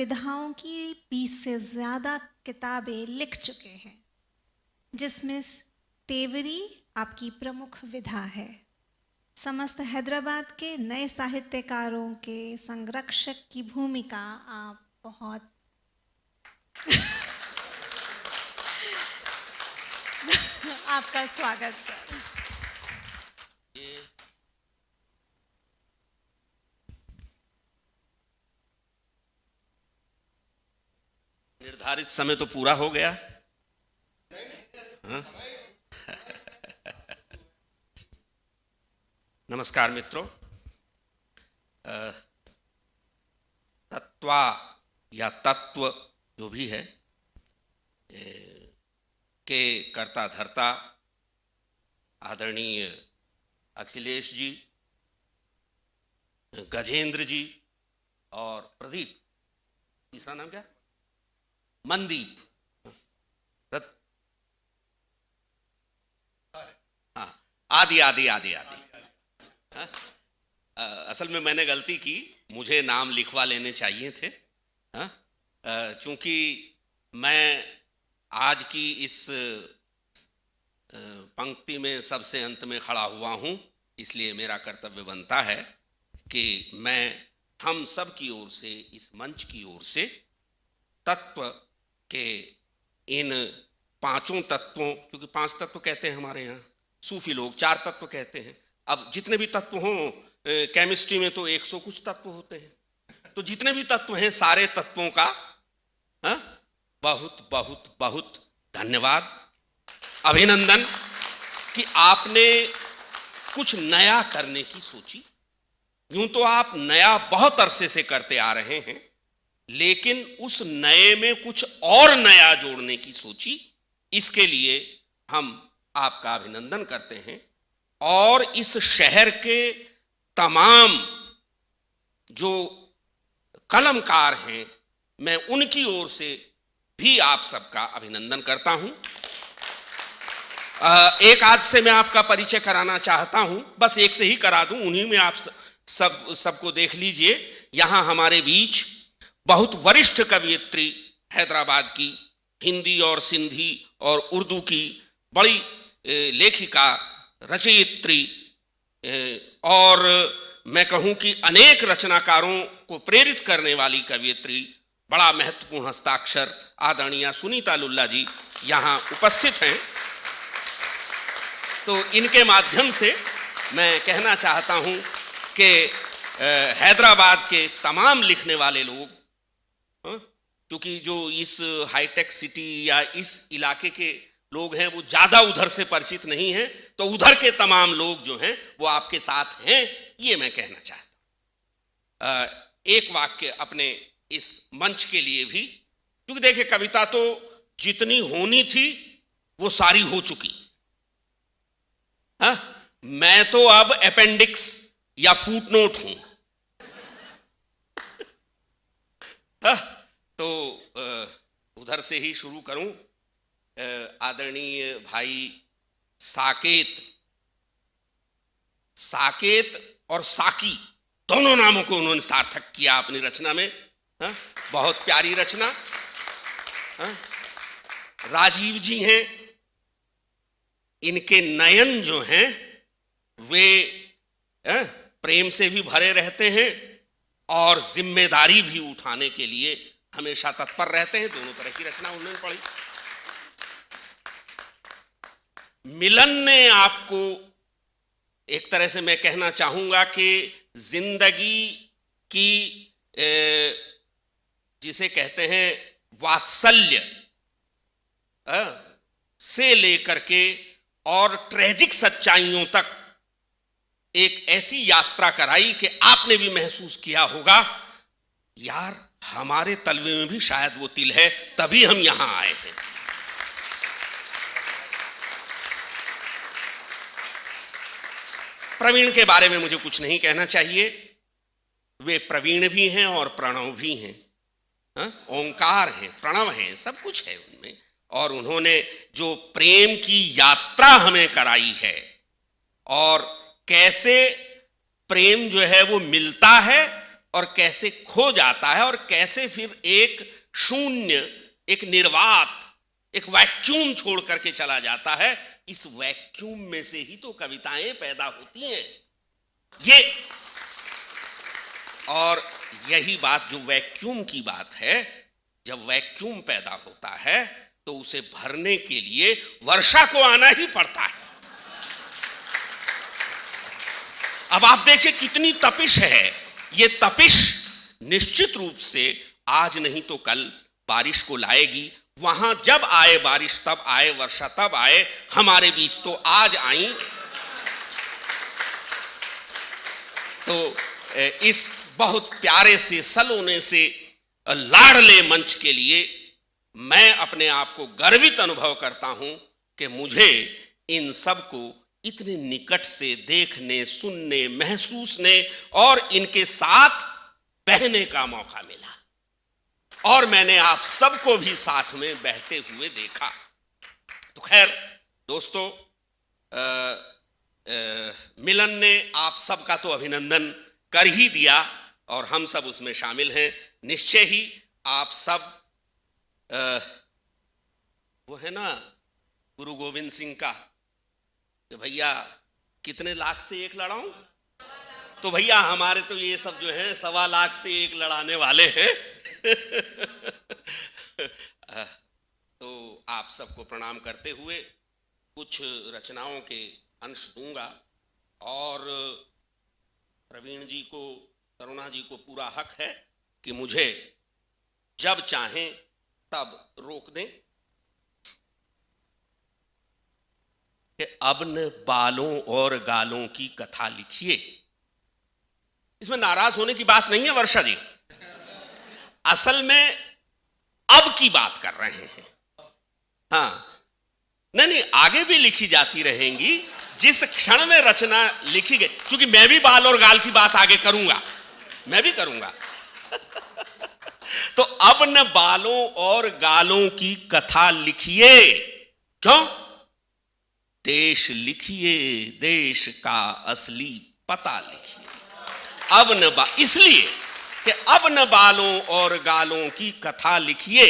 विधाओं की 20 से ज़्यादा किताबें लिख चुके हैं, जिसमें तेवरी आपकी प्रमुख विधा है। समस्त हैदराबाद के नए साहित्यकारों के संरक्षक की भूमिका आप बहुत आपका स्वागत सर। निर्धारित समय तो पूरा हो गया। हाँ? नमस्कार मित्रों। तत्वा या तत्व जो भी है के कर्ता धर्ता आदरणीय अखिलेश जी, गजेंद्र जी और प्रदीप, तीसरा नाम क्या, मनदीप, हाँ, आदि आदि आदि आदि। असल में मैंने गलती की, मुझे नाम लिखवा लेने चाहिए थे। चूंकि मैं आज की इस पंक्ति में सबसे अंत में खड़ा हुआ हूं, इसलिए मेरा कर्तव्य बनता है कि मैं हम सब की ओर से, इस मंच की ओर से तत्व के इन पांचों तत्वों, क्योंकि 5 तत्व कहते हैं हमारे यहाँ, सूफी लोग 4 तत्व कहते हैं। अब जितने भी तत्व हों, केमिस्ट्री में तो 100 कुछ तत्व होते हैं, तो जितने भी तत्व हैं सारे तत्वों का बहुत बहुत बहुत धन्यवाद, अभिनंदन कि आपने कुछ नया करने की सोची। यूं तो आप नया बहुत अरसे से करते आ रहे हैं, लेकिन उस नए में कुछ और नया जोड़ने की सोची। इसके लिए हम आपका अभिनंदन करते हैं और इस शहर के तमाम जो कलमकार हैं, मैं उनकी ओर से भी आप सबका अभिनंदन करता हूं। एक आध से मैं आपका परिचय कराना चाहता हूं, बस एक से ही करा दूं, उन्हीं में आप सबको देख लीजिए। यहां हमारे बीच बहुत वरिष्ठ कवयित्री, हैदराबाद की हिंदी और सिंधी और उर्दू की बड़ी लेखिका, रचयित्री और मैं कहूं कि अनेक रचनाकारों को प्रेरित करने वाली कवयित्री, बड़ा महत्वपूर्ण हस्ताक्षर आदरणीय सुनीता लुल्ला जी यहाँ उपस्थित हैं। तो इनके माध्यम से मैं कहना चाहता हूं कि हैदराबाद के तमाम लिखने वाले लोग, क्योंकि जो इस हाईटेक सिटी या इस इलाके के लोग हैं वो ज़्यादा उधर से परिचित नहीं हैं, तो उधर के तमाम लोग जो हैं वो आपके साथ हैं, ये मैं कहना चाहता हूं। एक वाक्य अपने इस मंच के लिए भी, क्योंकि देखिए कविता तो जितनी होनी थी वो सारी हो चुकी। मैं तो अब अपेंडिक्स या फुटनोट हूं। तो उधर से ही शुरू करूं। आदरणीय भाई साकेत और साकी दोनों नामों को उन्होंने सार्थक किया अपनी रचना में। बहुत प्यारी रचना। राजीव जी हैं, इनके नयन जो हैं वे प्रेम से भी भरे रहते हैं और जिम्मेदारी भी उठाने के लिए हमेशा तत्पर रहते हैं। दोनों तरह की रचना उन्होंने पढ़ी। मिलन ने आपको, एक तरह से मैं कहना चाहूंगा कि जिंदगी की जिसे कहते हैं वात्सल्य से लेकर के और ट्रेजिक सच्चाइयों तक एक ऐसी यात्रा कराई कि आपने भी महसूस किया होगा, यार हमारे तलवे में भी शायद वो तिल है, तभी हम यहां आए हैं। प्रवीण के बारे में मुझे कुछ नहीं कहना चाहिए, वे प्रवीण भी हैं और प्रणव भी हैं। ओंकार है, प्रणव है, सब कुछ है उनमें। और उन्होंने जो प्रेम की यात्रा हमें कराई है और कैसे प्रेम जो है वो मिलता है और कैसे खो जाता है और कैसे फिर एक शून्य, एक निर्वात, एक वैक्यूम छोड़ करके चला जाता है। इस वैक्यूम में से ही तो कविताएं पैदा होती हैं। ये और यही बात जो वैक्यूम की बात है, जब वैक्यूम पैदा होता है तो उसे भरने के लिए वर्षा को आना ही पड़ता है। अब आप देखिए कितनी तपिश है। ये तपिश निश्चित रूप से आज नहीं तो कल बारिश को लाएगी। वहां जब आए बारिश तब आए, वर्षा तब आए, हमारे बीच तो आज आई। तो इस बहुत प्यारे से सलोने से लाडले मंच के लिए मैं अपने आप को गर्वित अनुभव करता हूं कि मुझे इन सब को इतने निकट से देखने, सुनने, महसूसने और इनके साथ बहने का मौका मिला। और मैंने आप सबको भी साथ में बहते हुए देखा। तो खैर दोस्तों, मिलन ने आप सबका तो अभिनंदन कर ही दिया और हम सब उसमें शामिल हैं। निश्चय ही आप सब वो है ना गुरु गोविंद सिंह का कि भैया कितने लाख से एक लड़ाऊं, तो भैया हमारे तो ये सब जो है 1.25 लाख से एक लड़ाने वाले हैं। तो आप सबको प्रणाम करते हुए कुछ रचनाओं के अंश दूंगा और प्रवीण जी को, करुणा जी को पूरा हक है कि मुझे जब चाहें तब रोक दें कि अब न बालों और गालों की कथा लिखिए। इसमें नाराज होने की बात नहीं है वर्षा जी, असल में अब की बात कर रहे हैं। हाँ, नहीं, आगे भी लिखी जाती रहेंगी। जिस क्षण में रचना लिखी गई, क्योंकि मैं भी बाल और गाल की बात आगे करूंगा, मैं भी करूंगा। तो अब न बालों और गालों की कथा लिखिए। क्यों? देश लिखिए, देश का असली पता लिखिए। अब न इसलिए कि अब न बालों और गालों की कथा लिखिए,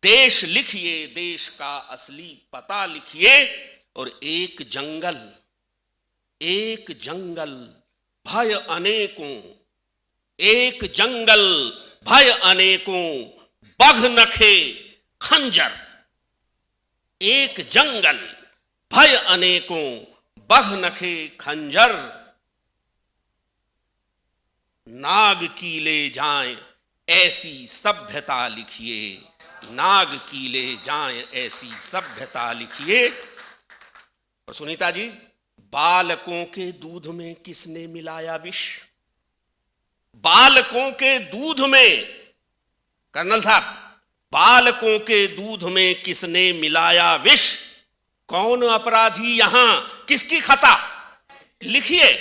देश लिखिए, देश का असली पता लिखिए। और एक जंगल भय अनेकों, एक जंगल भय अनेकों, बघ नखे खंजर। एक जंगल भय अनेकों, बघ नखे खंजर। नाग की ले जाएं ऐसी सभ्यता लिखिए, नाग की ले जाएं ऐसी सभ्यता लिखिए। और सुनीता जी, बालकों के दूध में किसने मिलाया विष? बालकों के दूध में, कर्नल साहब, बालकों के दूध में किसने मिलाया विष? कौन अपराधी यहां, किसकी खता लिखिए।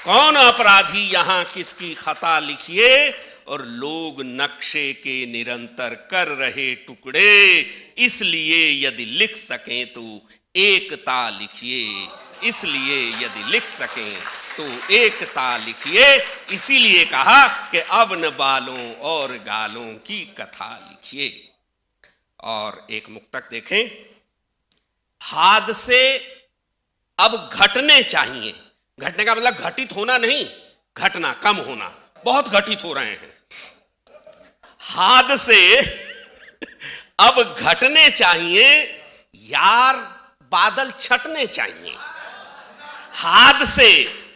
कौन अपराधी यहां, किसकी खता लिखिए। और लोग नक्शे के निरंतर कर रहे टुकड़े, इसलिए यदि लिख सकें तो एकता लिखिए। इसलिए यदि लिख सकें तो एकता लिखिए। इसीलिए कहा कि अब न बालों और गालों की कथा लिखिए। और एक मुक्तक देखें, हादसे अब घटने चाहिए। घटने का मतलब घटित होना नहीं, घटना, कम होना। बहुत घटित हो रहे हैं हादसे, अब घटने चाहिए यार, बादल छटने चाहिए। हादसे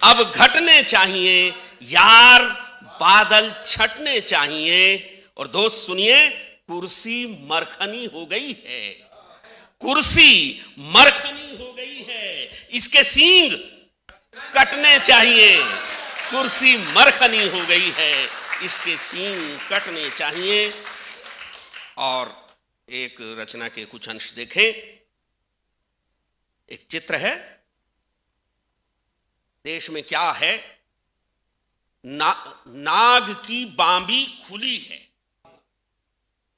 अब घटने चाहिए यार, बादल छटने चाहिए। और दोस्त सुनिए, कुर्सी मरखनी हो गई है, कुर्सी मरखनी हो गई है, इसके सींग कटने चाहिए। कुर्सी मरखनी हो गई है, इसके सींग कटने चाहिए। और एक रचना के कुछ अंश देखें। एक चित्र है, देश में क्या है, नाग की बांबी खुली है,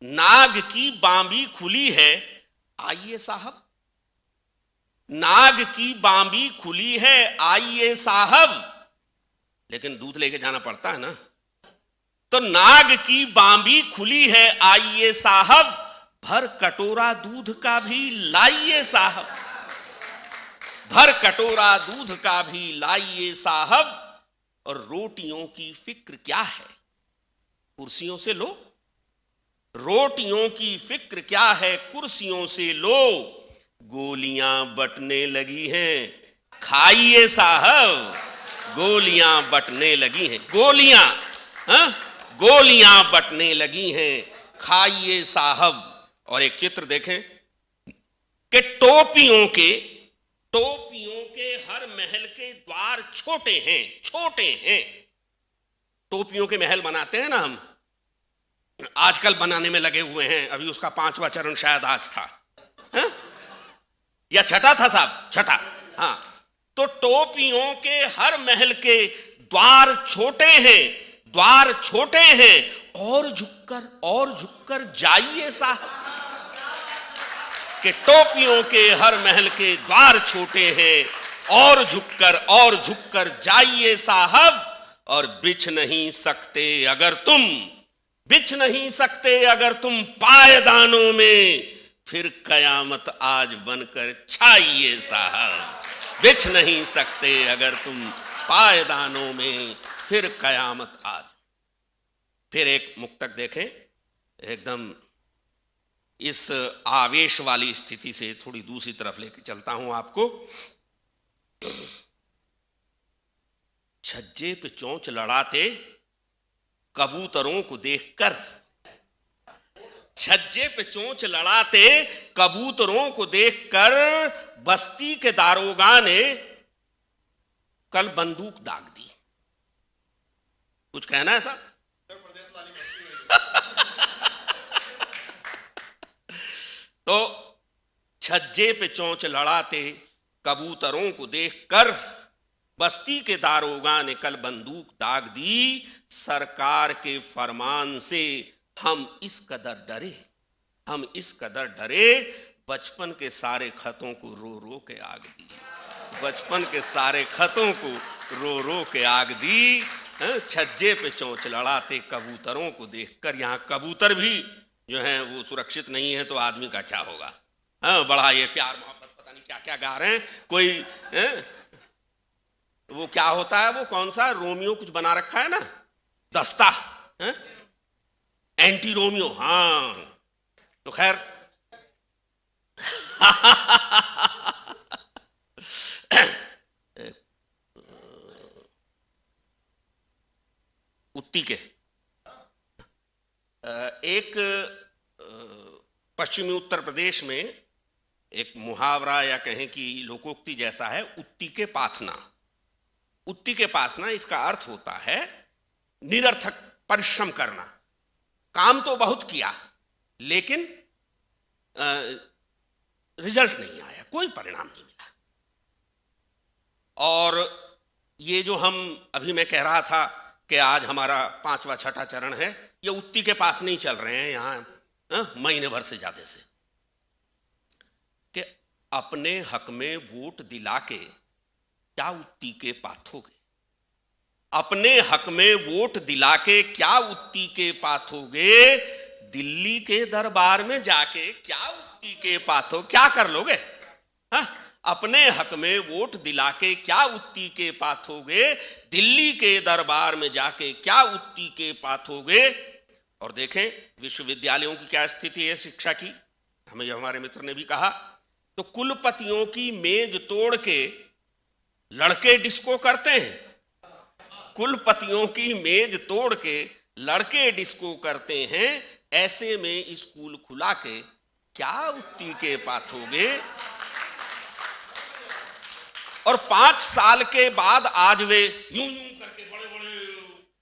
नाग की बांबी खुली है। आइए साहब, नाग की बांबी खुली है, आइए साहब, लेकिन दूध लेके जाना पड़ता है ना। तो नाग की बांबी खुली है, आइए साहब, भर कटोरा दूध का भी लाइए साहब, भर कटोरा दूध का भी लाइए साहब। और रोटियों की फिक्र क्या है, कुर्सियों से लो, रोटियों की फिक्र क्या है, कुर्सियों से लो, गोलियां बटने लगी हैं, खाइए साहब, गोलियां बटने लगी हैं, गोलियां, हाँ, गोलियां बटने लगी हैं, खाइए साहब। और एक चित्र देखें कि टोपियों के हर महल के द्वार छोटे हैं, छोटे हैं। टोपियों के महल बनाते हैं ना हम, आजकल बनाने में लगे हुए हैं, अभी उसका 5वां चरण शायद आज था, है? या छठा था साहब, छठा, हाँ। तो टोपियों के हर महल के द्वार छोटे हैं, द्वार छोटे हैं, और झुककर जाइए साहब, कि टोपियों के हर महल के द्वार छोटे हैं, और झुककर जाइए साहब। और बिछ नहीं सकते अगर तुम पायदानों में, फिर कयामत आज बनकर छाइए साहब, बिछ नहीं सकते अगर तुम पायदानों में, फिर कयामत आज। फिर एक मुक्तक देखें, एकदम इस आवेश वाली स्थिति से थोड़ी दूसरी तरफ लेके चलता हूं आपको। छज्जे पे चोंच लड़ाते कबूतरों को देखकर, छज्जे पे चोंच लड़ाते कबूतरों को देखकर, बस्ती के दारोगा ने कल बंदूक दाग दी। कुछ कहना है साहब? तो छज्जे पे चोंच लड़ाते कबूतरों को देखकर, बस्ती के दारोगा ने कल बंदूक दाग दी, सरकार के फरमान से हम इस कदर डरे, बचपन के सारे खतों को रो रो के आग दी, बचपन के सारे खतों को रो रो के आग दी। छज्जे पे चोंच लड़ाते कबूतरों को देखकर, यहाँ कबूतर भी जो है वो सुरक्षित नहीं है, तो आदमी का क्या होगा? बड़ा ये प्यार मोहब्बत पता नहीं क्या क्या गा रहे हैं, कोई वो क्या होता है, वो कौन सा रोमियो कुछ बना रखा है ना, दस्ता, एंटी रोमियो, हाँ। तो खैर उत्ती के एक पश्चिमी उत्तर प्रदेश में एक मुहावरा या कहें कि लोकोक्ति जैसा है, उत्ती के पाथना। उत्ती के पाथना, इसका अर्थ होता है निरर्थक परिश्रम करना, काम तो बहुत किया लेकिन रिजल्ट नहीं आया, कोई परिणाम नहीं मिला। और ये जो हम अभी मैं कह रहा था कि आज हमारा 5वां छठा चरण है, ये उत्ती के पास नहीं चल रहे हैं यहाँ महीने भर से ज्यादा से, कि अपने हक में वोट दिला के क्या उत्ती के पाथोगे, अपने हक में वोट दिला के क्या उत्ती के पाथोगे, दिल्ली के दरबार में जाके क्या उत्ती के पाथो, क्या कर लोगे? हाँ, अपने हक में वोट दिला के क्या उत्ती के पाथोगे, दिल्ली के दरबार में जाके क्या उत्ती के पाथोगे। और देखें विश्वविद्यालयों की क्या स्थिति है शिक्षा की, हमें हमारे मित्र ने भी कहा, तो कुलपतियों की मेज तोड़ के लड़के डिस्को करते हैं, कुलपतियों की मेज तोड़ के लड़के डिस्को करते हैं, ऐसे में स्कूल खुला के क्या उत्ती के पाथोगे। और 5 साल के बाद आज वे यूं करके बड़े बड़े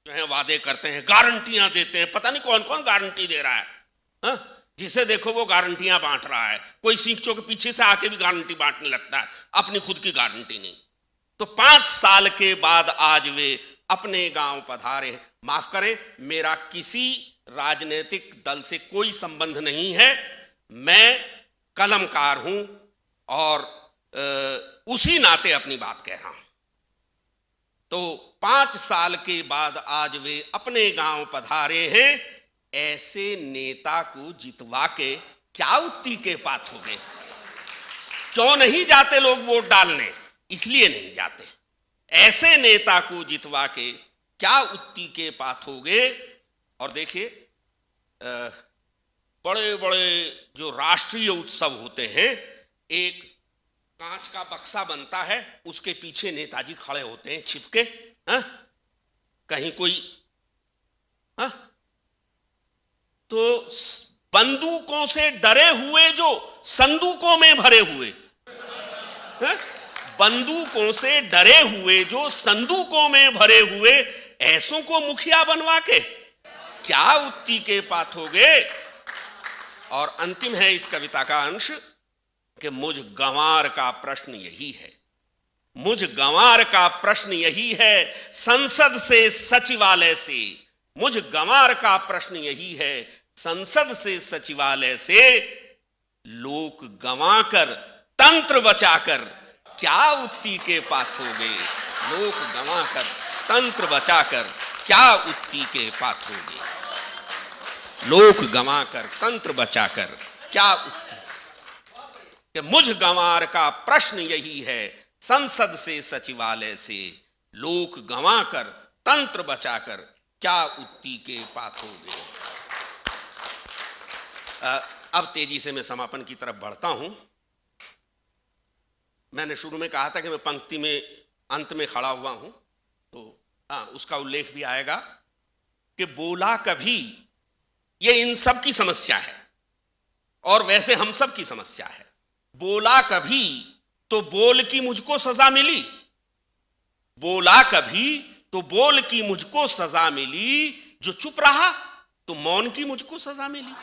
जो है वादे करते हैं, गारंटियां देते हैं, पता नहीं कौन कौन गारंटी दे रहा है, हा? जिसे देखो वो गारंटियां बांट रहा है, कोई सीखचों के पीछे से आके भी गारंटी बांटने लगता है, अपनी खुद की गारंटी नहीं। तो 5 साल के बाद आज वे अपने गांव पधारे। माफ करें, मेरा किसी राजनीतिक दल से कोई संबंध नहीं है, मैं कलमकार हूं और उसी नाते अपनी बात कह रहा हूं। तो 5 साल के बाद आज वे अपने गांव पधारे हैं। ऐसे नेता को जितवा के क्या उत्ती के पात हो गए? क्यों नहीं जाते लोग वोट डालने? इसलिए नहीं जाते। ऐसे नेता को जितवा के क्या उत्ती के पात हो गए। और देखिए, बड़े बड़े जो राष्ट्रीय उत्सव होते हैं, एक कांच का बक्सा बनता है, उसके पीछे नेताजी खड़े होते हैं छिपके। कहीं कोई तो बंदूकों से डरे हुए जो संदूकों में भरे हुए, बंदूकों से डरे हुए जो संदूकों में भरे हुए, ऐसों को मुखिया बनवा के क्या उत्ती के पात हो गए। और अंतिम है इस कविता का अंश कि मुझ गंवार का प्रश्न यही है, मुझ गंवार का प्रश्न यही है, संसद से सचिवालय से, मुझ गंवार का प्रश्न यही है, संसद से सचिवालय से, लोक गंवाकर तंत्र बचाकर क्या उत्ती के पात हो गए। लोक गंवाकर तंत्र बचाकर क्या उत्ती के पात हो गए। लोक गंवाकर तंत्र बचाकर क्या उत्ती। कि मुझ गंवार का प्रश्न यही है, संसद से सचिवालय से, लोक गंवाकर तंत्र बचाकर क्या उत्ती के पात हो गए। अब तेजी से मैं समापन की तरफ बढ़ता हूं। मैंने शुरू में कहा था कि मैं पंक्ति में अंत में खड़ा हुआ हूं, तो उसका उल्लेख भी आएगा कि बोला कभी, ये इन सब की समस्या है और वैसे हम सब की समस्या है। बोला कभी तो बोल की मुझको सजा मिली, बोला कभी तो बोल की मुझको सजा मिली, जो चुप रहा तो मौन की मुझको सजा मिली।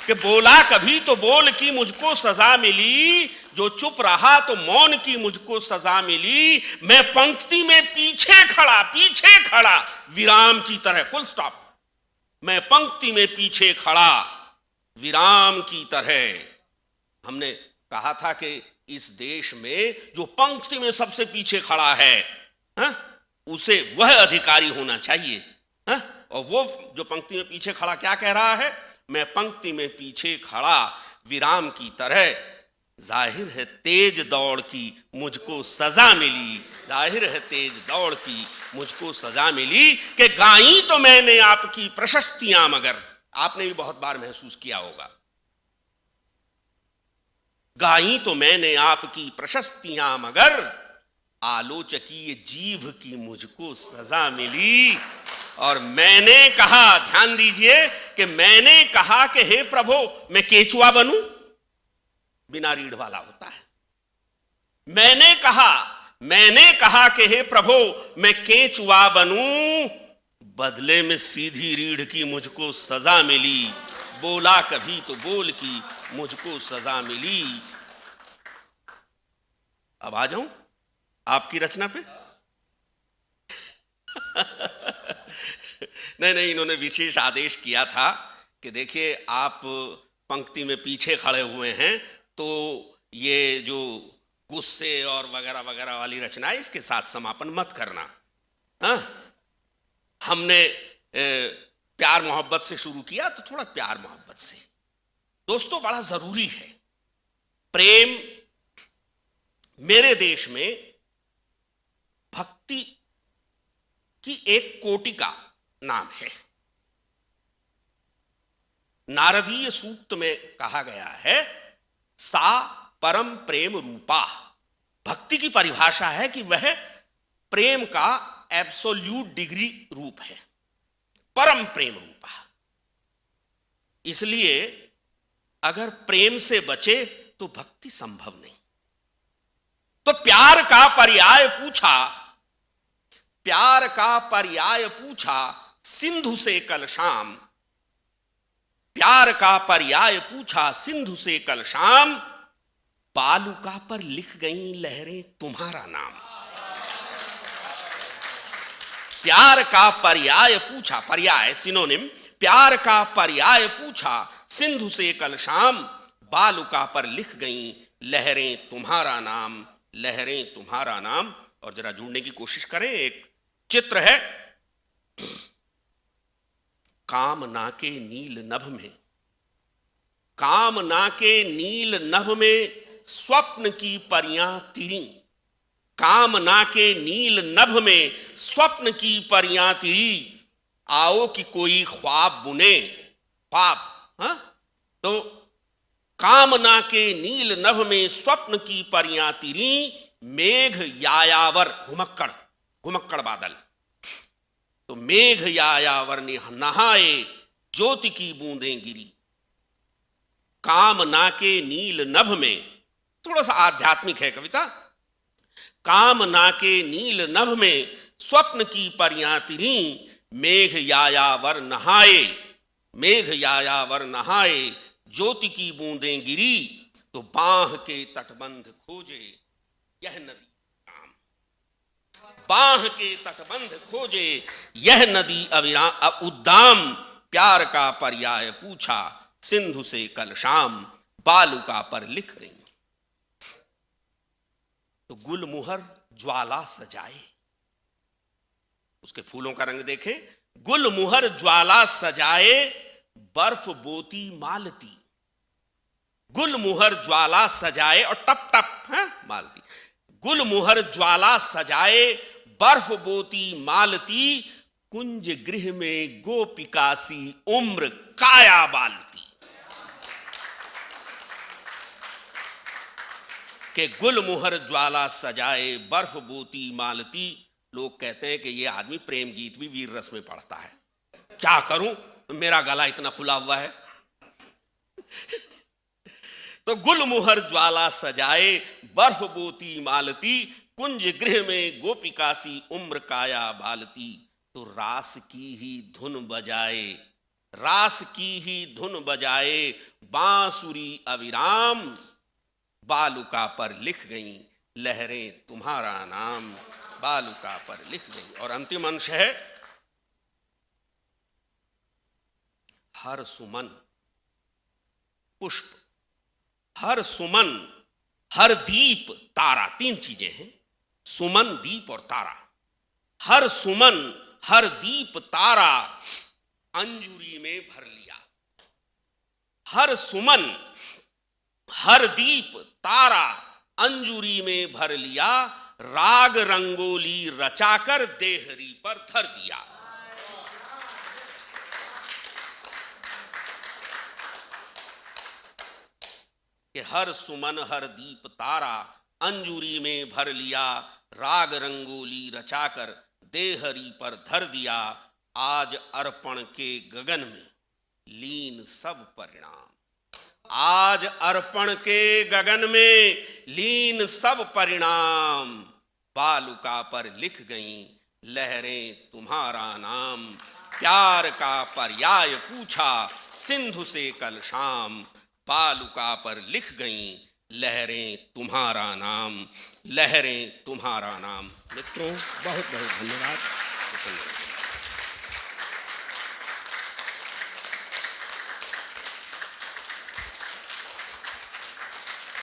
कि बोला कभी तो बोल की मुझको सजा मिली, जो चुप रहा तो मौन की मुझको सजा मिली। मैं पंक्ति में पीछे खड़ा विराम की तरह, फुल स्टॉप। मैं पंक्ति में पीछे खड़ा विराम की तरह। हमने कहा था कि इस देश में जो पंक्ति में सबसे पीछे खड़ा है, उसे वह अधिकारी होना चाहिए। और वो जो पंक्ति में पीछे खड़ा क्या कह रहा है? मैं पंक्ति में पीछे खड़ा विराम की तरह, जाहिर है तेज दौड़ की मुझको सजा मिली, जाहिर है तेज दौड़ की मुझको सजा मिली। कि गाई तो मैंने आपकी प्रशस्तियां, मगर आपने भी बहुत बार महसूस किया होगा, गाई तो मैंने आपकी प्रशस्तियां, मगर आलोचकीय जीभ की मुझको सजा मिली। और मैंने कहा, ध्यान दीजिए, कि मैंने कहा कि हे प्रभु मैं केचुआ बनूं, बिना रीढ़ वाला होता है। मैंने कहा कि हे प्रभु मैं केचुआ बनूं, बदले में सीधी रीढ़ की मुझको सजा मिली। बोला कभी तो बोल की मुझको सजा मिली। अब आ जाऊं आपकी रचना पे। नहीं, इन्होंने विशेष आदेश किया था कि देखिए आप पंक्ति में पीछे खड़े हुए हैं, तो ये जो गुस्से और वगैरह वगैरह वाली रचना है, इसके साथ समापन मत करना। हमने प्यार मोहब्बत से शुरू किया, तो थोड़ा प्यार मोहब्बत से। दोस्तों, बड़ा जरूरी है प्रेम। मेरे देश में भक्ति की एक कोटि का नाम है। नारदीय सूक्त में कहा गया है, सा परम प्रेम रूपा। भक्ति की परिभाषा है कि वह प्रेम का एब्सोल्यूट डिग्री रूप है, परम प्रेम रूपा। इसलिए अगर प्रेम से बचे तो भक्ति संभव नहीं। तो प्यार का पर्याय पूछा सिंधु से कल शाम, प्यार का पर्याय पूछा सिंधु से कल शाम, बालुका पर लिख गई लहरें तुम्हारा नाम। प्यार का पर्याय पूछा, पर्याय सिनोनिम, प्यार का पर्याय पूछा सिंधु से कल शाम, बालुका पर लिख गई लहरें तुम्हारा नाम, लहरें तुम्हारा नाम। और जरा जुड़ने की कोशिश करें। एक चित्र है, कामना के नील नभ में, कामना के नील नभ में स्वप्न की परियां तिरी, कामना के नील नभ में स्वप्न की परियां तिरी, आओ कि कोई ख्वाब बुने ख्वाब। हाँ, तो कामना के नील नभ में स्वप्न की परियां तिरी, मेघ यायावर, घुमक्कड़ घुमक्कड़ बादल, तो मेघ यायावर ने नहाए, ज्योति की बूंदें गिरी। कामना के नील नभ में, थोड़ा सा आध्यात्मिक है कविता, कामना के नील नभ में स्वप्न की परियां तिरी, मेघ यायावर नहाए, मेघ यायावर नहाए, ज्योति की बूंदें गिरी, तो बांह के तटबंध खोजे यह नदी काम, बांह के तटबंध खोजे यह नदी अविराम उद्दाम, प्यार का पर्याय पूछा सिंधु से कल शाम, बालुका पर लिख गई। तो गुलमुहर ज्वाला सजाए, उसके फूलों का रंग देखें, गुलमुहर ज्वाला सजाए, बर्फ बोती मालती, गुलमुहर ज्वाला सजाए और टप टप है मालती, गुलमुहर ज्वाला सजाए, बर्फ बोती मालती, कुंज गृह में गोपिकासी उम्र काया बालती। कि गुलमुहर ज्वाला सजाए, बर्फ बोती मालती। लोग कहते हैं कि ये आदमी प्रेम गीत भी वीर रस में पढ़ता है। क्या करूं, मेरा गला इतना खुला हुआ है। तो गुलमुहर ज्वाला सजाए, बर्फ बोती मालती, कुंज गृह में गोपिकासी उम्र काया बालती। तो रास की ही धुन बजाए, रास की ही धुन बजाए, बांसुरी अविराम, बालुका पर लिख गई लहरें तुम्हारा नाम, बालुका पर लिख गई। और अंतिम अंश है, हर सुमन पुष्प, हर सुमन, हर दीप तारा, तीन चीजें हैं, सुमन, दीप और तारा। हर सुमन, हर दीप तारा, अंजुरी में भर लिया। हर सुमन, हर दीप तारा, अंजुरी में भर लिया, राग रंगोली रचाकर देहरी पर धर दिया। कि हर सुमन, हर दीप तारा, अंजुरी में भर लिया, राग रंगोली रचाकर देहरी पर धर दिया। आज अर्पण के गगन में लीन सब परिणाम, आज अर्पण के गगन में लीन सब परिणाम, बालुका पर लिख गई लहरें तुम्हारा नाम। प्यार का पर्याय पूछा सिंधु से कल शाम, बालुका पर लिख गई लहरें तुम्हारा नाम, लहरें तुम्हारा नाम। मित्रों बहुत बहुत धन्यवाद।